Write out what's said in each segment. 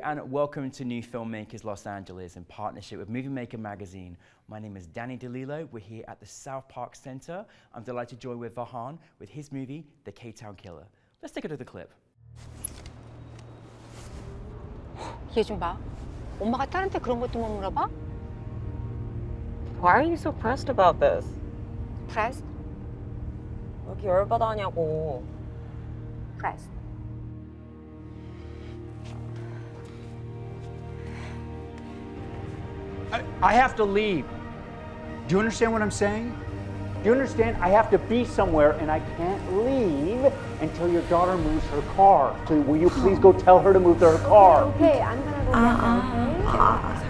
and welcome to New Filmmakers Los Angeles in partnership with Movie Maker magazine. My name is Danny DeLillo. We're here at the South Park Center. I'm delighted to join with Vahan with his movie, The K-Town Killer. Let's take a look at the clip. 얘 좀 봐. 엄마가 딸한테 그런 것도 못 물어봐? Why are you so pressed about this? Pressed? 왜 이렇게 열받아하냐고. Pressed. I have to leave. Do you understand what I'm saying? Do you understand? I have to be somewhere and I can't leave until your daughter moves her car. So will you please go tell her to move to her car? Okay, I'm gonna go get her, okay?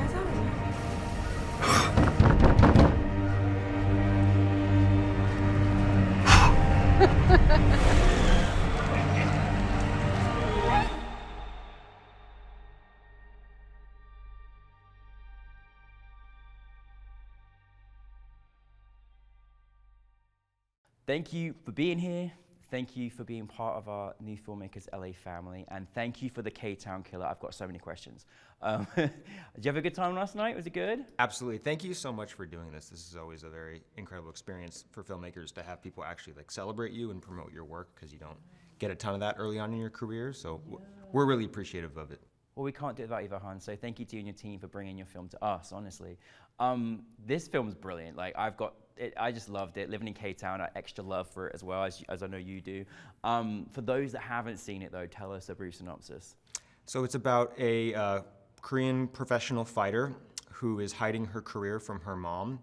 Thank you for being here. Thank you for being part of our New Filmmakers LA family. And thank you for the K-Town Killer. I've got so many questions. Did you have a good time last night? Was it good? Absolutely. Thank you so much for doing this. This is always a very incredible experience for filmmakers to have people actually like celebrate you and promote your work, because you don't get a ton of that early on in your career. So we're really appreciative of it. Well, we can't do it without you, Vahan. So thank you to you and your team for bringing your film to us, honestly. This film's brilliant. Like, I just loved it. Living in K-Town, I extra love for it as well, as I know you do. For those that haven't seen it though, tell us a brief synopsis. So it's about a Korean professional fighter who is hiding her career from her mom,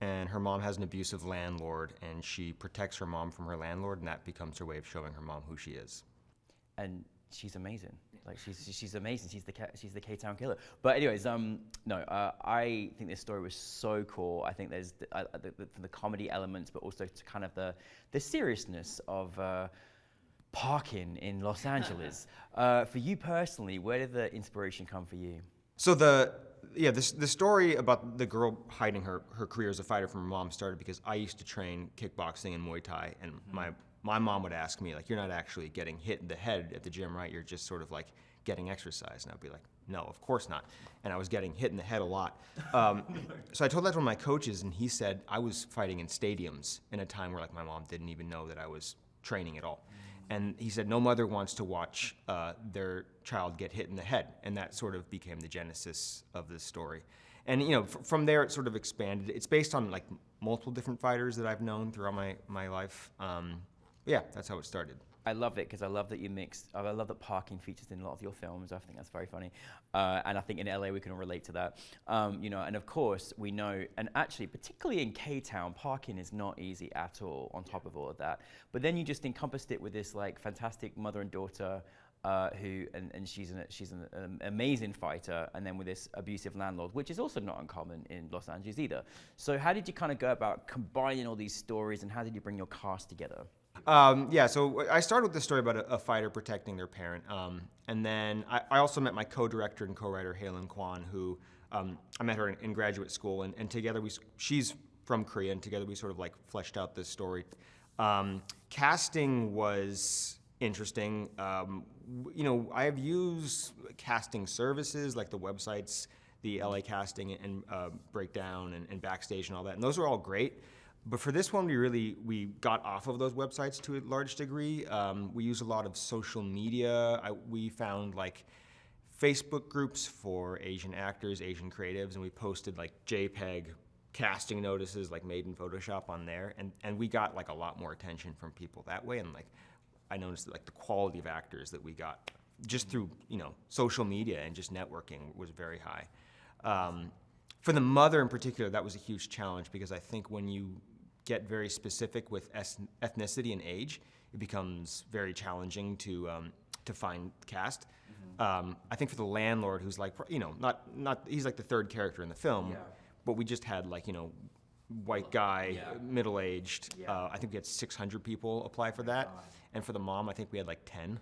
and her mom has an abusive landlord, and she protects her mom from her landlord, and that becomes her way of showing her mom who she is. And she's amazing. Like she's amazing. She's the K-Town Killer. But anyways, I think this story was so cool. I think there's the comedy elements, but also to kind of the seriousness of parking in Los Angeles. For you personally, where did the inspiration come for you? So the story about the girl hiding her career as a fighter from her mom started because I used to train kickboxing and Muay Thai, and my mom would ask me, like, you're not actually getting hit in the head at the gym, right? You're just sort of like getting exercise. And I'd be like, no, of course not. And I was getting hit in the head a lot. So I told that to one of my coaches, and he said I was fighting in stadiums in a time where like my mom didn't even know that I was training at all. And he said no mother wants to watch their child get hit in the head. And that sort of became the genesis of this story. And you know, from there it sort of expanded. It's based on like multiple different fighters that I've known throughout my life. Yeah, that's how it started. I love it because I love that you mixed. I love that parking features in a lot of your films. I think that's very funny, and I think in LA we can all relate to that. You know, and of course we know, and actually particularly in K-Town, parking is not easy at all. On top of all of that, but then you just encompassed it with this like fantastic mother and daughter, and she's an amazing fighter, and then with this abusive landlord, which is also not uncommon in Los Angeles either. So how did you kind of go about combining all these stories, and how did you bring your cast together? Yeah, so I started with the story about a fighter protecting their parent, and then I also met my co-director and co-writer, Halen Kwan, who I met her in graduate school, and together she's from Korea, and together we sort of like fleshed out this story. Casting was interesting. You know, I have used casting services like the websites, the LA Casting and Breakdown and Backstage and all that, and those were all great. But for this one, we got off of those websites to a large degree. We use a lot of social media. We found like Facebook groups for Asian actors, Asian creatives, and we posted like JPEG casting notices like made in Photoshop on there, and we got like a lot more attention from people that way. And like I noticed that like the quality of actors that we got just through social media and just networking was very high. For the mother in particular, that was a huge challenge because I think when you get very specific with ethnicity and age, it becomes very challenging to find cast. I think for the landlord, who's like, not he's like the third character in the film, but we just had like, white guy, middle-aged. I think we had 600 people apply for that. And for the mom, I think we had like 10.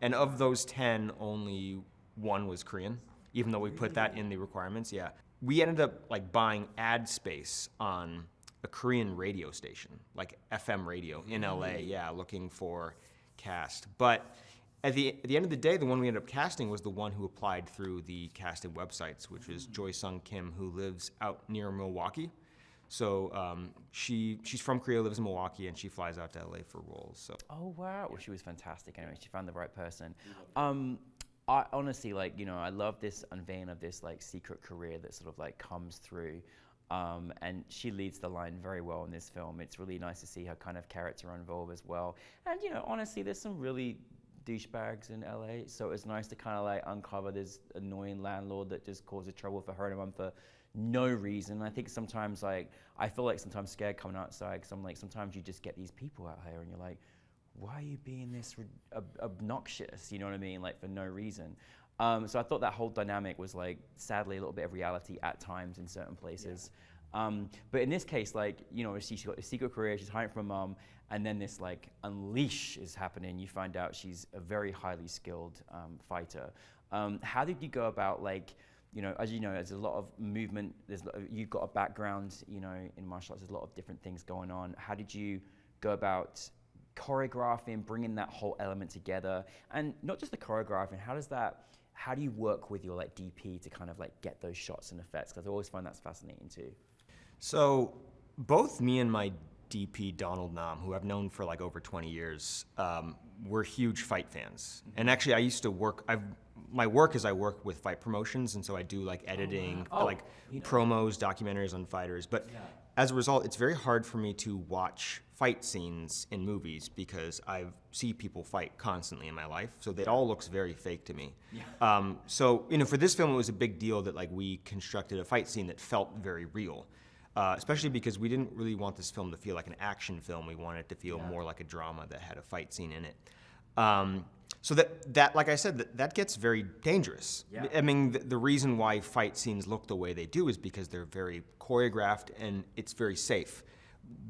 And of those 10, only one was Korean, even though we put that in the requirements, We ended up like buying ad space on a Korean radio station, like FM radio in LA, looking for cast. But at the end of the day, the one we ended up casting was the one who applied through the casting websites, which is Joy Sung Kim, who lives out near Milwaukee. So she's from Korea, lives in Milwaukee, and she flies out to LA for roles. So. Oh wow! Well, she was fantastic. Anyway, she found the right person. I honestly, like, you know, I love this unveiling of this like secret career that sort of like comes through, and she leads the line very well in this film. It's really nice to see her kind of character involved as well. And you know, honestly, there's some really douchebags in LA, so it's nice to kind of like uncover this annoying landlord that just causes trouble for her and her mum for no reason. I think sometimes, like, I feel like sometimes scared coming outside because I'm like, sometimes you just get these people out here and you're like, why are you being this obnoxious, you know what I mean, like for no reason. So I thought that whole dynamic was like, sadly, a little bit of reality at times in certain places. But in this case, like, you know, she's got a secret career, she's hiding from her mom, and then this like unleash is happening. You find out she's a very highly skilled fighter. How did you go about, like, you know, as you know, there's a lot of movement, you've got a background, you know, in martial arts, there's a lot of different things going on. How did you go about choreographing, bringing that whole element together? And not just the choreographing, how do you work with your like DP to kind of like get those shots and effects? Because I always find that's fascinating too. So both me and my DP, Donald Nam, who I've known for like over 20 years, we're huge fight fans. And actually I used to work, my work is I work with fight promotions, and so I do like editing, promos, documentaries on fighters. But as a result, it's very hard for me to watch fight scenes in movies because I see people fight constantly in my life, so it all looks very fake to me. So, you know, for this film, it was a big deal that like we constructed a fight scene that felt very real, especially because we didn't really want this film to feel like an action film. We wanted it to feel more like a drama that had a fight scene in it. So that like I said, that gets very dangerous. I mean, the reason why fight scenes look the way they do is because they're very choreographed and it's very safe.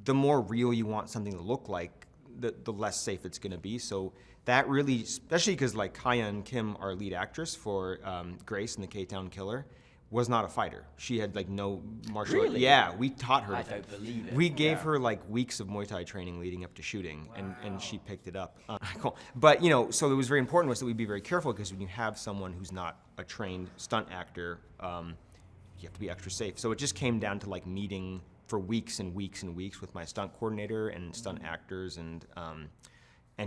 The more real you want something to look like, the less safe it's going to be. So that really, especially because like Kaya-eun Kim, our lead actress for Grace in the K-Town Killer, was not a fighter. She had like no martial art. Yeah, we taught her. I don't believe it. We gave her like weeks of Muay Thai training leading up to shooting, and she picked it up. Cool. But you know, so it was very important to us that we be very careful, because when you have someone who's not a trained stunt actor, you have to be extra safe. So it just came down to like meeting for weeks and weeks and weeks with my stunt coordinator and stunt actors, and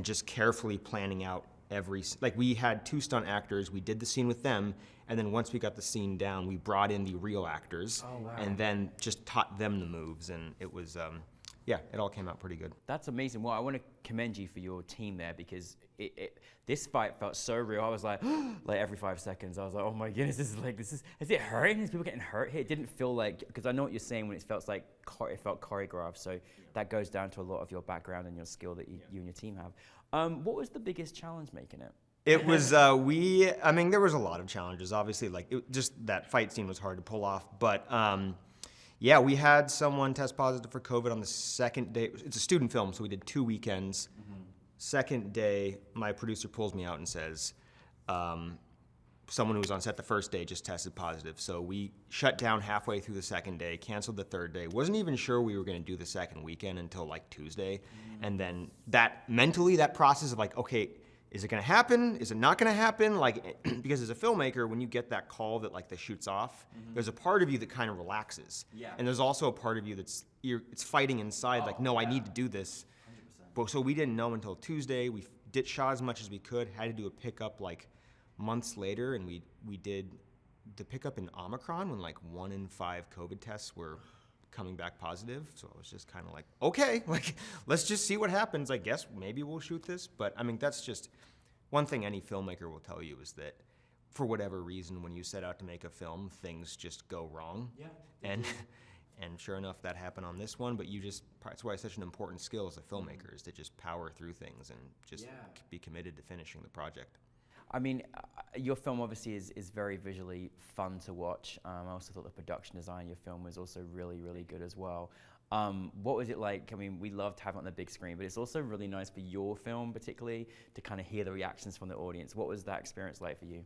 just carefully planning out like we had 2 stunt actors, we did the scene with them, and then once we got the scene down, we brought in the real actors, and then just taught them the moves, and it was, it all came out pretty good. That's amazing. Well, I want to commend you for your team there, because this fight felt so real. I was like, like every 5 seconds, I was like, oh my goodness, is it hurting? Is people getting hurt here? It didn't feel like, because I know what you're saying when it felt like, it felt choreographed. So that goes down to a lot of your background and your skill that you and your team have. What was the biggest challenge making it? It was, I mean, there was a lot of challenges, obviously, like just that fight scene was hard to pull off, but yeah, we had someone test positive for COVID on the second day. It's a student film, so we did 2 weekends. Second day, my producer pulls me out and says, someone who was on set the first day just tested positive. So we shut down halfway through the second day, canceled the third day. Wasn't even sure we were going to do the second weekend until like Tuesday. And then that process of like, okay, is it going to happen? Is it not going to happen? Like, because as a filmmaker, when you get that call that like the shoot's off, there's a part of you that kind of relaxes. And there's also a part of you it's fighting inside, like, no, I need to do this. 100%. But so we didn't know until Tuesday. We shot as much as we could, had to do a pickup like months later, and we did the pickup in Omicron when like 1 in 5 COVID tests were coming back positive. So I was just kind of like, okay, like, let's just see what happens. I guess maybe we'll shoot this. But I mean, that's just one thing any filmmaker will tell you, is that for whatever reason, when you set out to make a film, things just go wrong. And sure enough, that happened on this one. But that's why it's such an important skill as a filmmaker, is to just power through things and just be committed to finishing the project. I mean, your film obviously is very visually fun to watch. I also thought the production design of your film was also really, really good as well. What was it like? I mean, we loved having it on the big screen, but it's also really nice for your film particularly to kind of hear the reactions from the audience. What was that experience like for you?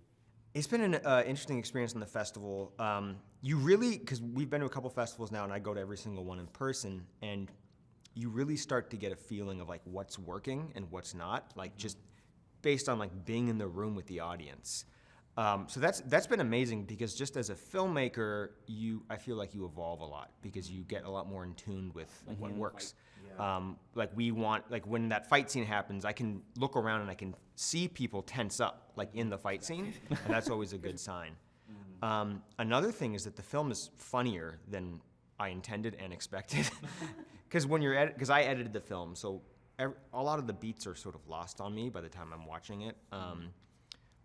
It's been an interesting experience in the festival. You really, because we've been to a couple festivals now, and I go to every single one in person, and you really start to get a feeling of like what's working and what's not. Like just based on like being in the room with the audience. So that's been amazing because just as a filmmaker, I feel like you evolve a lot because you get a lot more in tune with what works. Like when that fight scene happens, I can look around and I can see people tense up like in the fight scene, and that's always a good sign. Another thing is that the film is funnier than I intended and expected, because because I edited the film, so a lot of the beats are sort of lost on me by the time I'm watching it.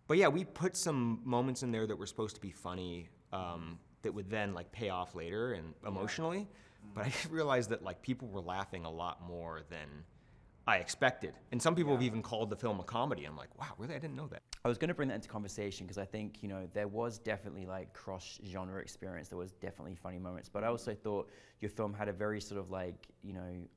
But yeah, we put some moments in there that were supposed to be funny that would then like pay off later and emotionally. But I realized that like people were laughing a lot more than I expected. And some people have even called the film a comedy. I'm like, wow, really? I didn't know that. I was going to bring that into conversation because I think, you know, there was definitely like cross-genre experience. There was definitely funny moments. But I also thought your film had a very sort of like, you know,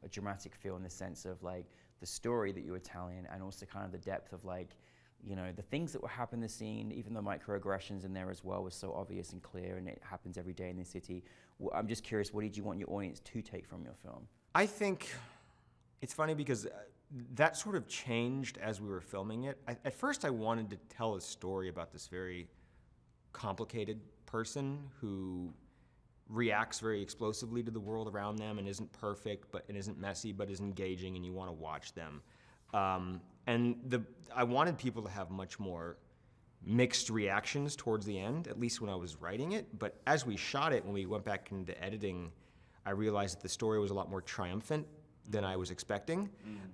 a dramatic feel in the sense of like the story that you were telling and also kind of the depth of like, you know, the things that were happening in the scene, even though microaggressions in there as well was so obvious and clear and it happens every day in the city. Well, I'm just curious, what did you want your audience to take from your film? I think it's funny because that sort of changed as we were filming it. At first I wanted to tell a story about this very complicated person who reacts very explosively to the world around them and isn't perfect and isn't messy but is engaging and you want to watch them. I wanted people to have much more mixed reactions towards the end, at least when I was writing it. But as we shot it, when we went back into editing, I realized that the story was a lot more triumphant than I was expecting.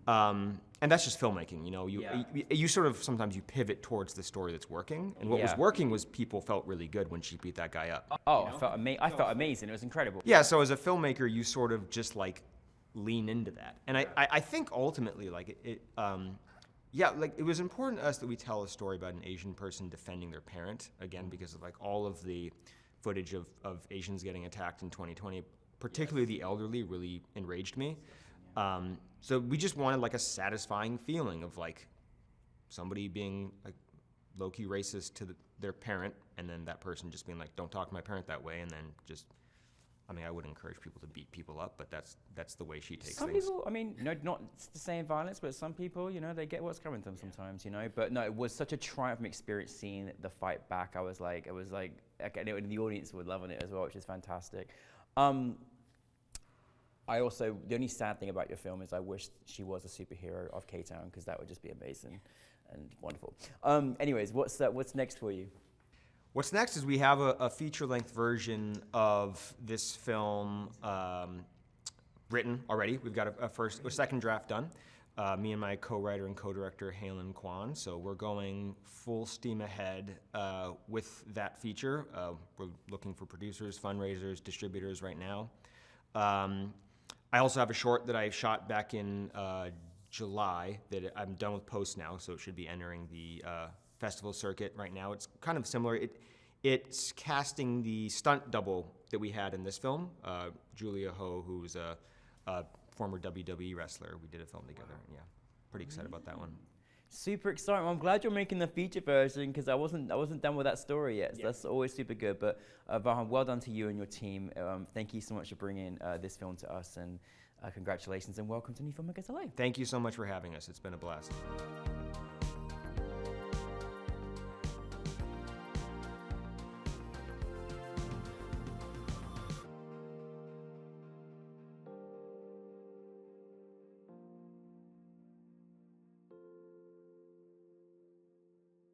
And that's just filmmaking, you know. You sort of, sometimes you pivot towards the story that's working. And what was working was people felt really good when she beat that guy up. Oh, you know? I felt amazing. It was incredible. Yeah, so as a filmmaker, you sort of just like lean into that. And I think ultimately, like like it was important to us that we tell a story about an Asian person defending their parent, again, because of like all of the footage of Asians getting attacked in 2020, particularly the elderly, really enraged me. So we just wanted like a satisfying feeling of like somebody being like low-key racist to their parent, and then that person just being like, don't talk to my parent that way, and then just, I mean, I would encourage people to beat people up, but that's the way she takes some things. Some people, I mean, no, not the same violence, but some people, you know, they get what's coming to them sometimes, you know. But no, it was such a triumphant experience seeing the fight back. I was like, okay, and the audience were loving it as well, which is fantastic. I also, the only sad thing about your film is I wish she was a superhero of K-Town, because that would just be amazing and wonderful. Anyways, what's next for you? What's next is we have a feature-length version of this film written already. We've got a second draft done. Me and my co-writer and co-director, Halen Kwan. So we're going full steam ahead with that feature. We're looking for producers, fundraisers, distributors right now. I also have a short that I shot back in July that I'm done with post now, so it should be entering the festival circuit right now. It's kind of similar. It's casting the stunt double that we had in this film, Julia Ho, who's a former WWE wrestler. We did a film together. Yeah, pretty excited about that one. Super exciting. Well, I'm glad you're making the feature version, because I wasn't done with that story yet. So that's always super good. But Vahan, well done to you and your team. Thank you so much for bringing this film to us, and congratulations and welcome to NewFilmmakers LA. Thank you so much for having us. It's been a blast.